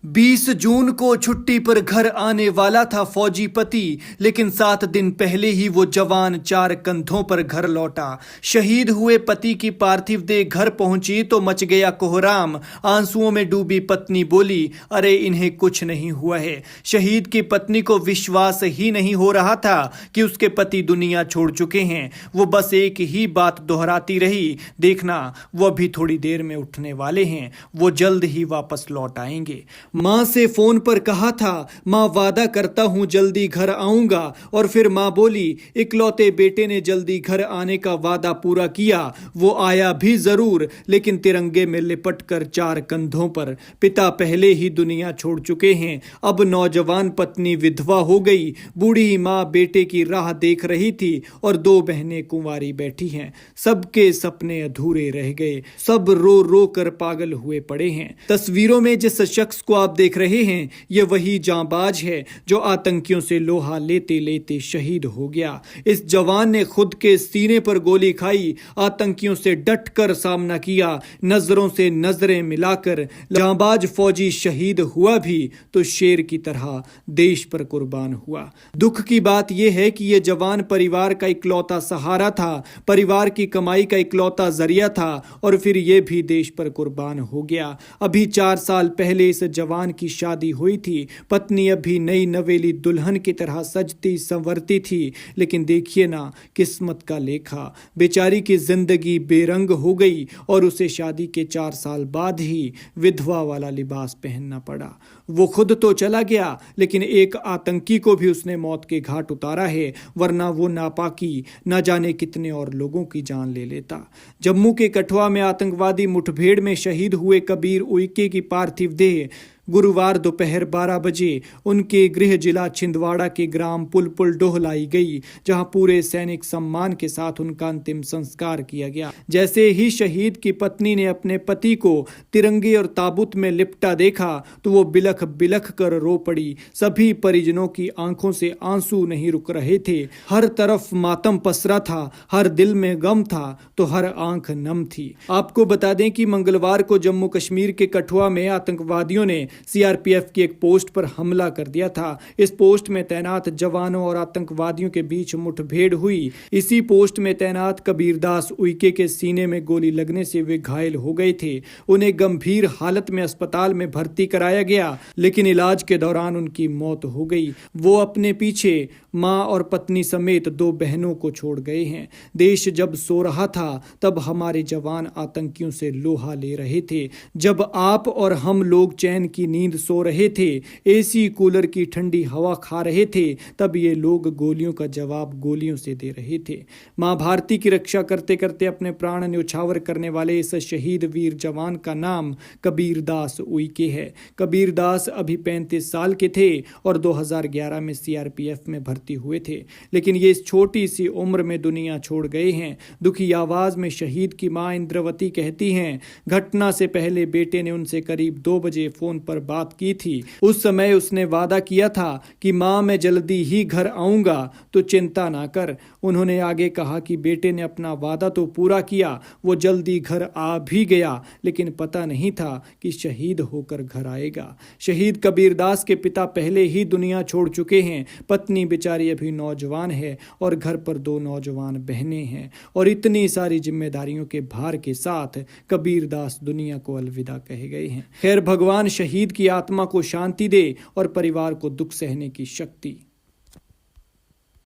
20 जून को छुट्टी पर घर आने वाला था फौजी पति, लेकिन 7 दिन पहले ही वो जवान 4 कंधों पर घर लौटा। शहीद हुए पति की पार्थिव देह घर पहुंची तो मच गया कोहराम। आंसुओं में डूबी पत्नी बोली, अरे इन्हें कुछ नहीं हुआ है। शहीद की पत्नी को विश्वास ही नहीं हो रहा था कि उसके पति दुनिया छोड़ चुके हैं। वो बस एक ही बात दोहराती रही, देखना वो अभी थोड़ी देर में उठने वाले हैं, वो जल्द ही वापस लौट आएंगे। माँ से फोन पर कहा था, माँ वादा करता हूँ जल्दी घर आऊंगा। और फिर माँ बोली, इकलौते बेटे ने जल्दी घर आने का वादा पूरा किया। वो आया भी जरूर, लेकिन तिरंगे में लिपट कर 4 कंधों पर। पिता पहले ही दुनिया छोड़ चुके हैं, अब नौजवान पत्नी विधवा हो गई। बूढ़ी माँ बेटे की राह देख रही थी और 2 बहनें कुंवारी बैठी हैं। सबके सपने अधूरे रह गए, सब रो रो कर पागल हुए पड़े हैं। तस्वीरों में जिस शख्स को आप देख रहे हैं, ये वही जांबाज है जो आतंकियों से लोहा लेते लेते शहीद हो गया। इस जवान ने खुद के सीने पर गोली खाई, आतंकियों से डटकर सामना किया, नजरों से नजरें मिलाकर। जांबाज फौजी शहीद हुआ भी तो शेर की तरह देश पर कुर्बान हुआ। दुख की बात यह है कि यह जवान परिवार का इकलौता सहारा था, परिवार की कमाई का इकलौता जरिया था, और फिर यह भी देश पर कुर्बान हो गया। अभी 4 साल पहले इस जवान की शादी हुई थी। पत्नी अभी नई नवेली दुल्हन की तरह सजती संवरती थी, लेकिन देखिए ना किस्मत का लेखा, बेचारी की जिंदगी बेरंग हो गई और उसे शादी के 4 साल बाद ही विधवा वाला लिबास पहनना पड़ा। वो खुद तो चला गया, लेकिन एक आतंकी को भी उसने मौत के घाट उतारा है, वरना वो नापाकी न जाने कितने और लोगों की जान ले लेता। जम्मू के कठुआ में आतंकवादी मुठभेड़ में शहीद हुए कबीर उइके की पार्थिव देह गुरुवार दोपहर 12 बजे उनके गृह जिला छिंदवाड़ा के ग्राम पुलपुल डोह लाई गई, जहां पूरे सैनिक सम्मान के साथ उनका अंतिम संस्कार किया गया। जैसे ही शहीद की पत्नी ने अपने पति को तिरंगे और ताबूत में लिपटा देखा तो वो बिलख बिलख कर रो पड़ी। सभी परिजनों की आंखों से आंसू नहीं रुक रहे थे। हर तरफ मातम पसरा था, हर दिल में गम था तो हर आंख नम थी। आपको बता दें कि मंगलवार को जम्मू कश्मीर के कठुआ में आतंकवादियों ने सीआरपीएफ की एक पोस्ट पर हमला कर दिया था। इस पोस्ट में तैनात जवानों और आतंकवादियों के बीच मुठभेड़ हुई। इसी पोस्ट में तैनात कबीरदास उइके के सीने में गोली लगने से वे घायल हो गए थे। उन्हें गंभीर हालत में अस्पताल में भर्ती कराया गया, लेकिन इलाज के दौरान उनकी मौत हो गई। वो अपने पीछे मां और पत्नी समेत 2 बहनों को छोड़ गए हैं। देश जब सो रहा था तब हमारे जवान आतंकियों से लोहा ले रहे थे। जब आप और हम लोग चैन की नींद सो रहे थे, एसी कूलर की ठंडी हवा खा रहे थे, तब ये लोग गोलियों का जवाब गोलियों से दे रहे थे। मां भारती की रक्षा करते करते अपने प्राण न्यौछावर करने वाले इस शहीद वीर जवान का नाम कबीरदास उइके है। कबीरदास अभी 35 साल के थे और 2011 में सीआरपीएफ में भर्ती हुए थे, लेकिन ये इस छोटी सी उम्र में दुनिया छोड़ गए हैं। दुखी आवाज में शहीद की मां इंद्रवती कहती हैं, घटना से पहले बेटे ने उनसे करीब 2 बजे फोन पर बात की थी। उस समय उसने वादा किया था कि मां मैं जल्दी ही घर आऊंगा, तो चिंता ना कर। उन्होंने आगे कहा कि बेटे ने अपना वादा तो पूरा किया, वो जल्दी घर आ भी गया, लेकिन पता नहीं था कि शहीद होकर घर आएगा। शहीद कबीरदास के पिता पहले ही दुनिया छोड़ चुके हैं। पत्नी बेचारी अभी नौजवान है और घर पर 2 नौजवान बहनें हैं, और इतनी सारी जिम्मेदारियों के भार के साथ कबीरदास दुनिया को अलविदा कहे गए हैं। खैर, भगवान शहीद की आत्मा को शांति दे और परिवार को दुख सहने की शक्ति।